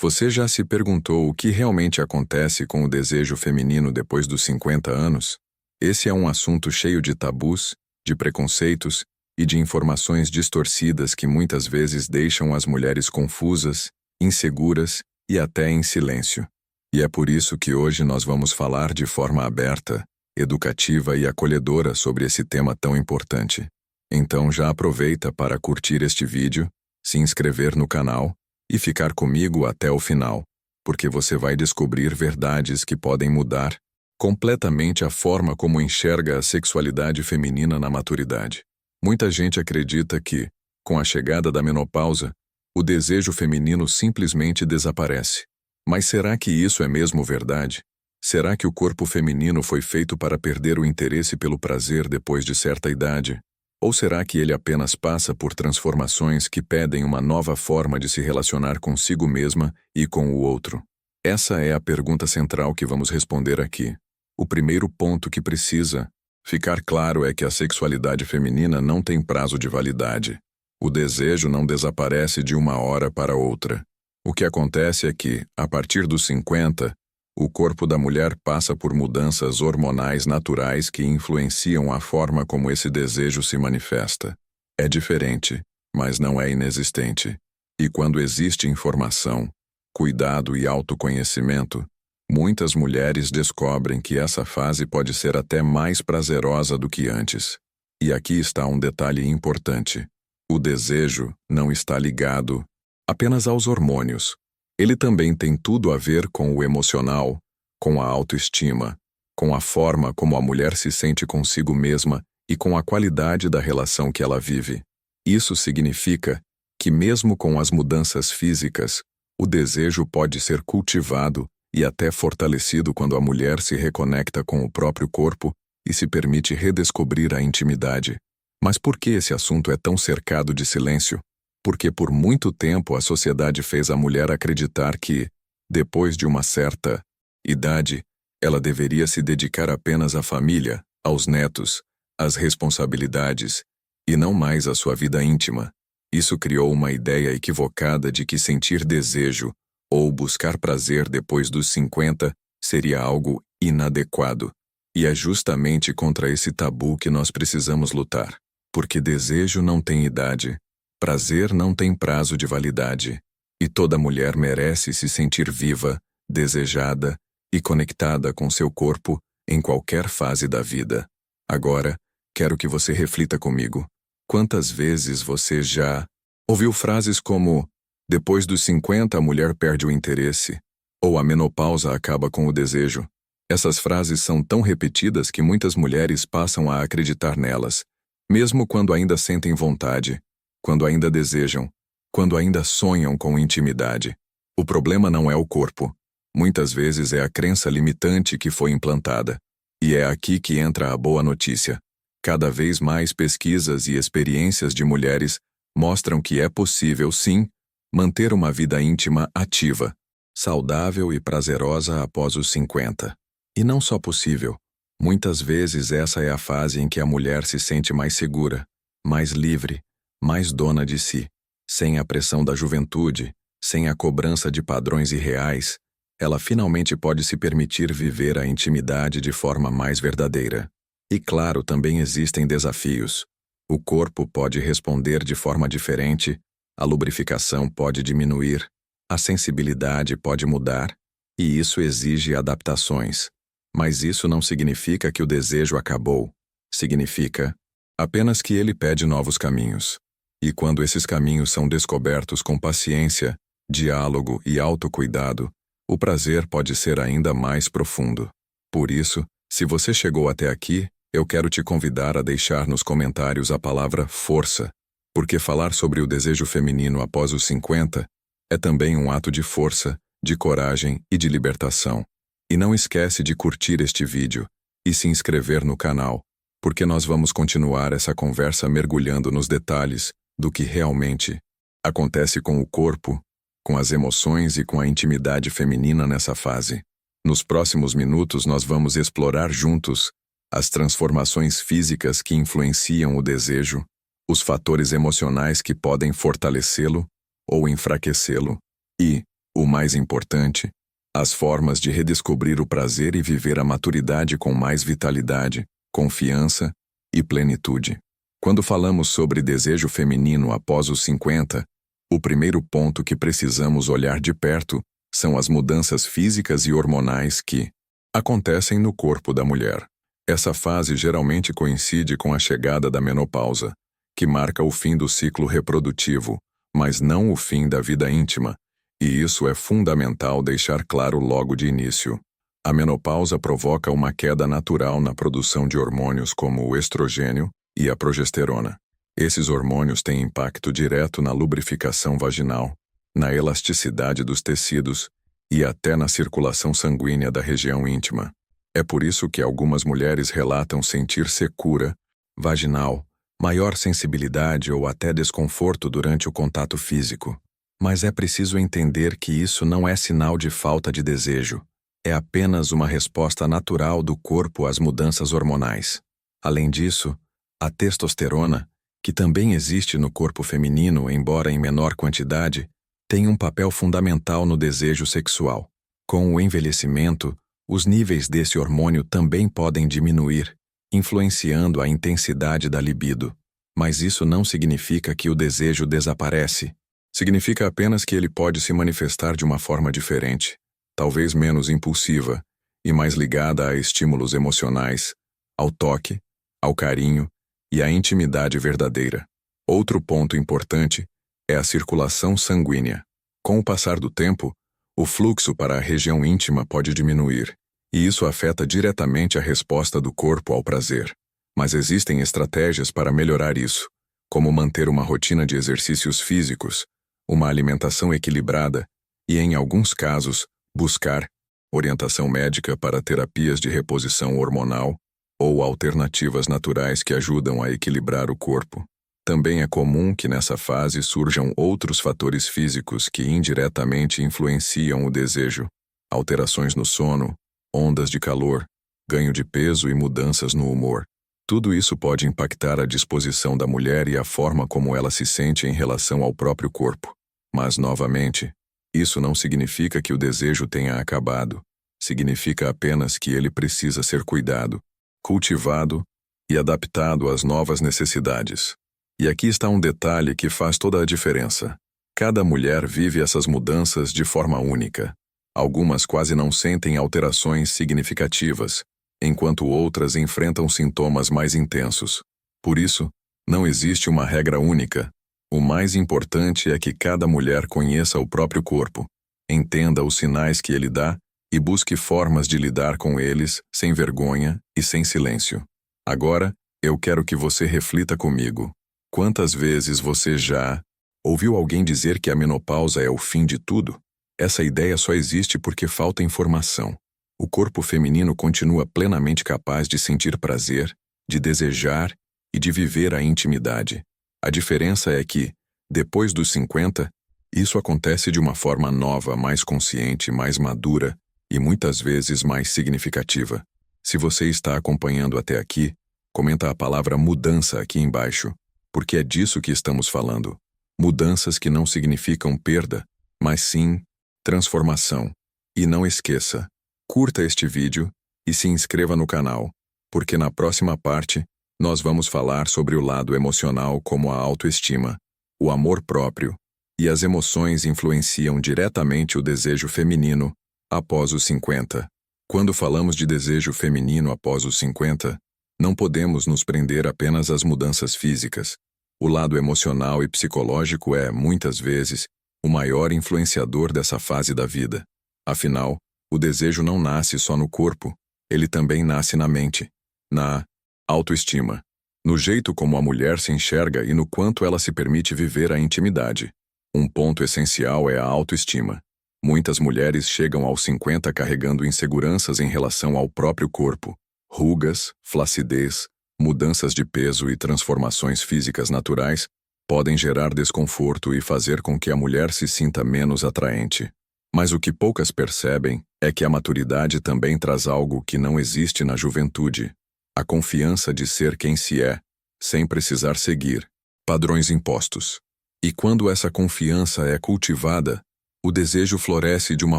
Você já se perguntou o que realmente acontece com o desejo feminino depois dos 50 anos? Esse é um assunto cheio de tabus, de preconceitos e de informações distorcidas que muitas vezes deixam as mulheres confusas, inseguras e até em silêncio. E é por isso que hoje nós vamos falar de forma aberta, educativa e acolhedora sobre esse tema tão importante. Então já aproveita para curtir este vídeo, se inscrever no canal e ficar comigo até o final, porque você vai descobrir verdades que podem mudar completamente a forma como enxerga a sexualidade feminina na maturidade. Muita gente acredita que, com a chegada da menopausa, o desejo feminino simplesmente desaparece. Mas será que isso é mesmo verdade? Será que o corpo feminino foi feito para perder o interesse pelo prazer depois de certa idade? Ou será que ele apenas passa por transformações que pedem uma nova forma de se relacionar consigo mesma e com o outro? Essa é a pergunta central que vamos responder aqui. O primeiro ponto que precisa ficar claro é que a sexualidade feminina não tem prazo de validade. O desejo não desaparece de uma hora para outra. O que acontece é que, a partir dos 50, o corpo da mulher passa por mudanças hormonais naturais que influenciam a forma como esse desejo se manifesta. É diferente, mas não é inexistente. E quando existe informação, cuidado e autoconhecimento, muitas mulheres descobrem que essa fase pode ser até mais prazerosa do que antes. E aqui está um detalhe importante. O desejo não está ligado apenas aos hormônios. Ele também tem tudo a ver com o emocional, com a autoestima, com a forma como a mulher se sente consigo mesma e com a qualidade da relação que ela vive. Isso significa que mesmo com as mudanças físicas, o desejo pode ser cultivado e até fortalecido quando a mulher se reconecta com o próprio corpo e se permite redescobrir a intimidade. Mas por que esse assunto é tão cercado de silêncio? Porque por muito tempo a sociedade fez a mulher acreditar que, depois de uma certa idade, ela deveria se dedicar apenas à família, aos netos, às responsabilidades, e não mais à sua vida íntima. Isso criou uma ideia equivocada de que sentir desejo ou buscar prazer depois dos 50 seria algo inadequado. E é justamente contra esse tabu que nós precisamos lutar. Porque desejo não tem idade, prazer não tem prazo de validade, e toda mulher merece se sentir viva, desejada e conectada com seu corpo em qualquer fase da vida. Agora, quero que você reflita comigo. Quantas vezes você já ouviu frases como "depois dos 50 a mulher perde o interesse" ou "a menopausa acaba com o desejo"? Essas frases são tão repetidas que muitas mulheres passam a acreditar nelas, mesmo quando ainda sentem vontade, quando ainda desejam, quando ainda sonham com intimidade. O problema não é o corpo. Muitas vezes é a crença limitante que foi implantada. E é aqui que entra a boa notícia. Cada vez mais pesquisas e experiências de mulheres mostram que é possível, sim, manter uma vida íntima ativa, saudável e prazerosa após os 50. E não só possível. Muitas vezes essa é a fase em que a mulher se sente mais segura, mais livre, mais dona de si. Sem a pressão da juventude, sem a cobrança de padrões irreais, ela finalmente pode se permitir viver a intimidade de forma mais verdadeira. E claro, também existem desafios. O corpo pode responder de forma diferente, a lubrificação pode diminuir, a sensibilidade pode mudar, e isso exige adaptações. Mas isso não significa que o desejo acabou. Significa apenas que ele pede novos caminhos. E quando esses caminhos são descobertos com paciência, diálogo e autocuidado, o prazer pode ser ainda mais profundo. Por isso, se você chegou até aqui, eu quero te convidar a deixar nos comentários a palavra força, porque falar sobre o desejo feminino após os 50 é também um ato de força, de coragem e de libertação. E não esquece de curtir este vídeo e se inscrever no canal, porque nós vamos continuar essa conversa mergulhando nos detalhes do que realmente acontece com o corpo, com as emoções e com a intimidade feminina nessa fase. Nos próximos minutos nós vamos explorar juntos as transformações físicas que influenciam o desejo, os fatores emocionais que podem fortalecê-lo ou enfraquecê-lo, e O mais importante, as formas de redescobrir o prazer e viver a maturidade com mais vitalidade, confiança e plenitude. Quando falamos sobre desejo feminino após os 50, o primeiro ponto que precisamos olhar de perto são as mudanças físicas e hormonais que acontecem no corpo da mulher. Essa fase geralmente coincide com a chegada da menopausa, que marca o fim do ciclo reprodutivo, mas não o fim da vida íntima, e isso é fundamental deixar claro logo de início. A menopausa provoca uma queda natural na produção de hormônios como o estrogênio e a progesterona. Esses hormônios têm impacto direto na lubrificação vaginal, na elasticidade dos tecidos e até na circulação sanguínea da região íntima. É por isso que algumas mulheres relatam sentir secura vaginal, maior sensibilidade ou até desconforto durante o contato físico. Mas é preciso entender que isso não é sinal de falta de desejo. É apenas uma resposta natural do corpo às mudanças hormonais. Além disso, a testosterona, que também existe no corpo feminino, embora em menor quantidade, tem um papel fundamental no desejo sexual. Com o envelhecimento, os níveis desse hormônio também podem diminuir, influenciando a intensidade da libido. Mas isso não significa que o desejo desaparece. Significa apenas que ele pode se manifestar de uma forma diferente, talvez menos impulsiva e mais ligada a estímulos emocionais, ao toque, ao carinho e à intimidade verdadeira. Outro ponto importante é a circulação sanguínea. Com o passar do tempo, o fluxo para a região íntima pode diminuir, e isso afeta diretamente a resposta do corpo ao prazer. Mas existem estratégias para melhorar isso, como manter uma rotina de exercícios físicos, uma alimentação equilibrada e, em alguns casos, buscar orientação médica para terapias de reposição hormonal ou alternativas naturais que ajudam a equilibrar o corpo. Também é comum que nessa fase surjam outros fatores físicos que indiretamente influenciam o desejo: alterações no sono, ondas de calor, ganho de peso e mudanças no humor. Tudo isso pode impactar a disposição da mulher e a forma como ela se sente em relação ao próprio corpo. Mas, novamente, isso não significa que o desejo tenha acabado. Significa apenas que ele precisa ser cuidado, cultivado e adaptado às novas necessidades. E aqui está um detalhe que faz toda a diferença. Cada mulher vive essas mudanças de forma única. Algumas quase não sentem alterações significativas, enquanto outras enfrentam sintomas mais intensos. Por isso, não existe uma regra única. O mais importante é que cada mulher conheça o próprio corpo, entenda os sinais que ele dá e busque formas de lidar com eles sem vergonha e sem silêncio. Agora, eu quero que você reflita comigo. Quantas vezes você já ouviu alguém dizer que a menopausa é o fim de tudo? Essa ideia só existe porque falta informação. O corpo feminino continua plenamente capaz de sentir prazer, de desejar e de viver a intimidade. A diferença é que, depois dos 50, isso acontece de uma forma nova, mais consciente, mais madura e muitas vezes mais significativa. Se você está acompanhando até aqui, comenta a palavra mudança aqui embaixo, porque é disso que estamos falando. Mudanças que não significam perda, mas sim transformação. E não esqueça, curta este vídeo e se inscreva no canal, porque na próxima parte, nós vamos falar sobre o lado emocional, como a autoestima, o amor próprio, e as emoções influenciam diretamente o desejo feminino após os 50. Quando falamos de desejo feminino após os 50, não podemos nos prender apenas às mudanças físicas. O lado emocional e psicológico é, muitas vezes, o maior influenciador dessa fase da vida. Afinal, o desejo não nasce só no corpo, ele também nasce na mente, na autoestima, no jeito como a mulher se enxerga e no quanto ela se permite viver a intimidade. Um ponto essencial é a autoestima. Muitas mulheres chegam aos 50 carregando inseguranças em relação ao próprio corpo. Rugas, flacidez, mudanças de peso e transformações físicas naturais podem gerar desconforto e fazer com que a mulher se sinta menos atraente. Mas o que poucas percebem é que a maturidade também traz algo que não existe na juventude: a confiança de ser quem se é, sem precisar seguir padrões impostos. E quando essa confiança é cultivada, o desejo floresce de uma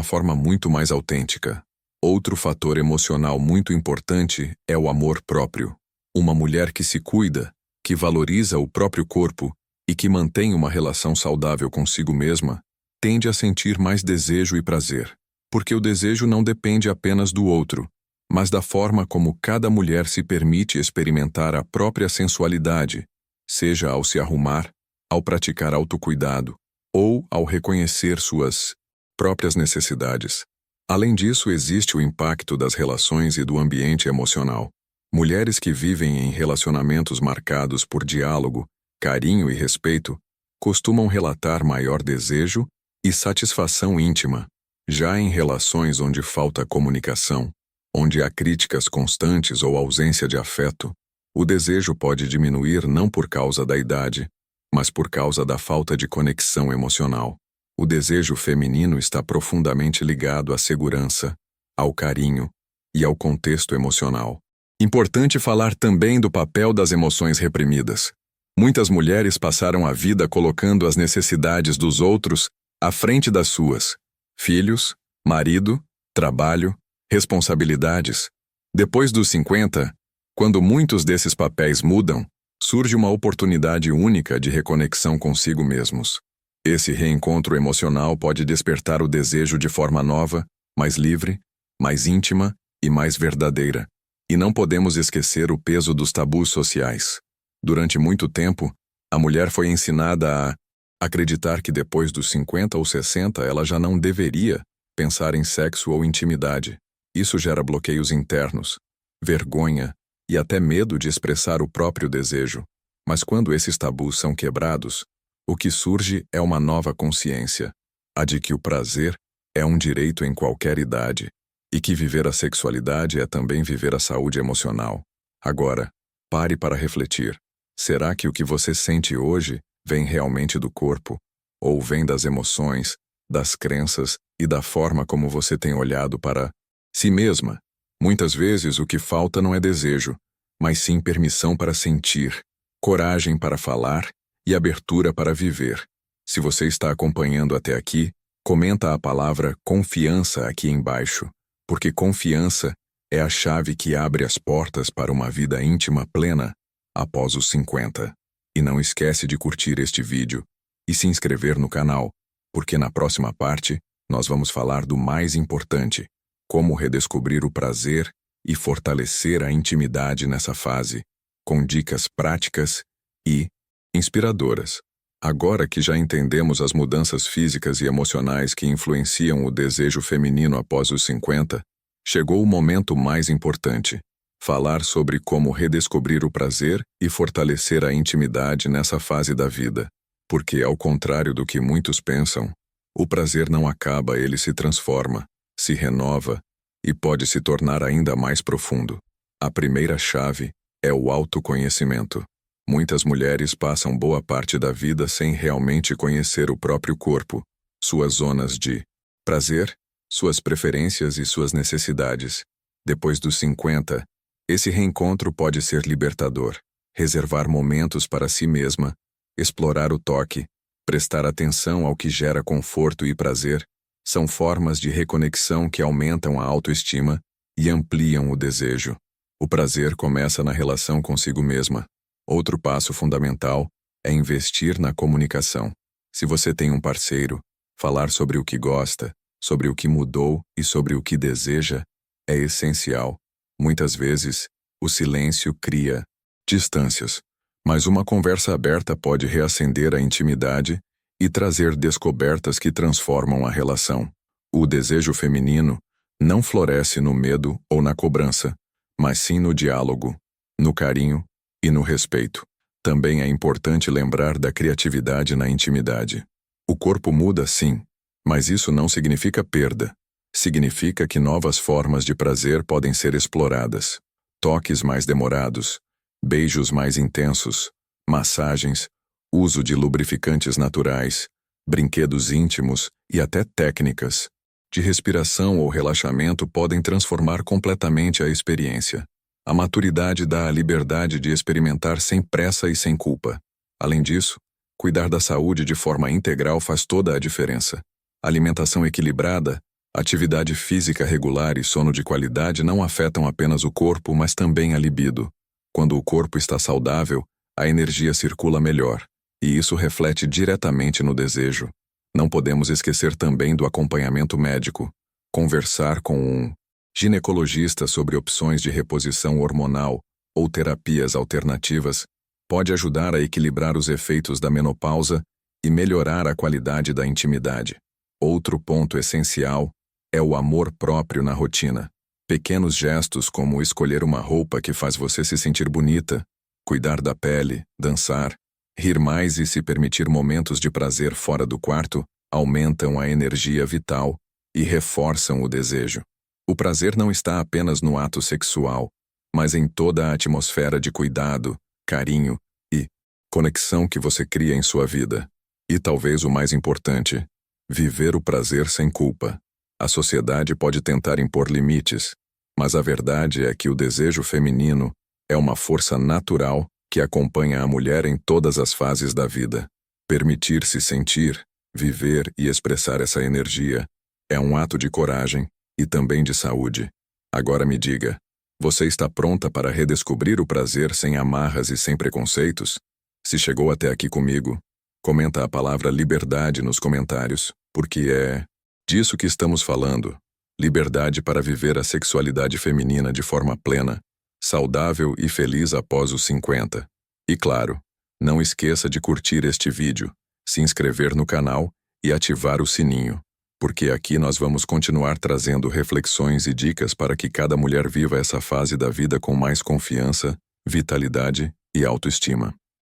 forma muito mais autêntica. Outro fator emocional muito importante é o amor próprio. Uma mulher que se cuida, que valoriza o próprio corpo e que mantém uma relação saudável consigo mesma, tende a sentir mais desejo e prazer, porque o desejo não depende apenas do outro, mas da forma como cada mulher se permite experimentar a própria sensualidade, seja ao se arrumar, ao praticar autocuidado ou ao reconhecer suas próprias necessidades. Além disso, existe o impacto das relações e do ambiente emocional. Mulheres que vivem em relacionamentos marcados por diálogo, carinho e respeito costumam relatar maior desejo e satisfação íntima. Já em relações onde falta comunicação, onde há críticas constantes ou ausência de afeto, o desejo pode diminuir não por causa da idade, mas por causa da falta de conexão emocional. O desejo feminino está profundamente ligado à segurança, ao carinho e ao contexto emocional. Importante falar também do papel das emoções reprimidas. Muitas mulheres passaram a vida colocando as necessidades dos outros à frente das suas. Filhos, marido, trabalho, responsabilidades. Depois dos 50, quando muitos desses papéis mudam, surge uma oportunidade única de reconexão consigo mesmos. Esse reencontro emocional pode despertar o desejo de forma nova, mais livre, mais íntima e mais verdadeira. E não podemos esquecer o peso dos tabus sociais. Durante muito tempo, a mulher foi ensinada a acreditar que depois dos 50 ou 60 ela já não deveria pensar em sexo ou intimidade. Isso gera bloqueios internos, vergonha e até medo de expressar o próprio desejo. Mas quando esses tabus são quebrados, o que surge é uma nova consciência, a de que o prazer é um direito em qualquer idade, e que viver a sexualidade é também viver a saúde emocional. Agora, pare para refletir. Será que o que você sente hoje vem realmente do corpo, ou vem das emoções, das crenças e da forma como você tem olhado para si mesma? Muitas vezes o que falta não é desejo, mas sim permissão para sentir, coragem para falar e abertura para viver. Se você está acompanhando até aqui, comenta a palavra confiança aqui embaixo, porque confiança é a chave que abre as portas para uma vida íntima plena após os 50. E não esquece de curtir este vídeo e se inscrever no canal, porque na próxima parte nós vamos falar do mais importante: como redescobrir o prazer e fortalecer a intimidade nessa fase, com dicas práticas e inspiradoras. Agora que já entendemos as mudanças físicas e emocionais que influenciam o desejo feminino após os 50, chegou o momento mais importante: falar sobre como redescobrir o prazer e fortalecer a intimidade nessa fase da vida. Porque, ao contrário do que muitos pensam, o prazer não acaba, ele se transforma, se renova e pode se tornar ainda mais profundo. A primeira chave é o autoconhecimento. Muitas mulheres passam boa parte da vida sem realmente conhecer o próprio corpo, suas zonas de prazer, suas preferências e suas necessidades. Depois dos 50, esse reencontro pode ser libertador. Reservar momentos para si mesma, explorar o toque, prestar atenção ao que gera conforto e prazer, são formas de reconexão que aumentam a autoestima e ampliam o desejo. O prazer começa na relação consigo mesma. Outro passo fundamental é investir na comunicação. Se você tem um parceiro, falar sobre o que gosta, sobre o que mudou e sobre o que deseja é essencial. Muitas vezes, o silêncio cria distâncias, mas uma conversa aberta pode reacender a intimidade e trazer descobertas que transformam a relação. O desejo feminino não floresce no medo ou na cobrança, mas sim no diálogo, no carinho e no respeito. Também é importante lembrar da criatividade na intimidade. O corpo muda, sim, mas isso não significa perda. Significa que novas formas de prazer podem ser exploradas. Toques mais demorados, beijos mais intensos, massagens, uso de lubrificantes naturais, brinquedos íntimos e até técnicas de respiração ou relaxamento podem transformar completamente a experiência. A maturidade dá a liberdade de experimentar sem pressa e sem culpa. Além disso, cuidar da saúde de forma integral faz toda a diferença. Alimentação equilibrada, atividade física regular e sono de qualidade não afetam apenas o corpo, mas também a libido. Quando o corpo está saudável, a energia circula melhor, e isso reflete diretamente no desejo. Não podemos esquecer também do acompanhamento médico. Conversar com um ginecologista sobre opções de reposição hormonal ou terapias alternativas pode ajudar a equilibrar os efeitos da menopausa e melhorar a qualidade da intimidade. Outro ponto essencial é o amor próprio na rotina. Pequenos gestos como escolher uma roupa que faz você se sentir bonita, cuidar da pele, dançar, rir mais e se permitir momentos de prazer fora do quarto aumentam a energia vital e reforçam o desejo. O prazer não está apenas no ato sexual, mas em toda a atmosfera de cuidado, carinho e conexão que você cria em sua vida. E talvez o mais importante, viver o prazer sem culpa. A sociedade pode tentar impor limites, mas a verdade é que o desejo feminino é uma força natural que acompanha a mulher em todas as fases da vida. Permitir-se sentir, viver e expressar essa energia é um ato de coragem e também de saúde. Agora me diga, você está pronta para redescobrir o prazer sem amarras e sem preconceitos? Se chegou até aqui comigo, comenta a palavra liberdade nos comentários, porque é disso que estamos falando. Liberdade para viver a sexualidade feminina de forma plena, saudável e feliz após os 50. E claro, não esqueça de curtir este vídeo, se inscrever no canal e ativar o sininho, porque aqui nós vamos continuar trazendo reflexões e dicas para que cada mulher viva essa fase da vida com mais confiança, vitalidade e autoestima.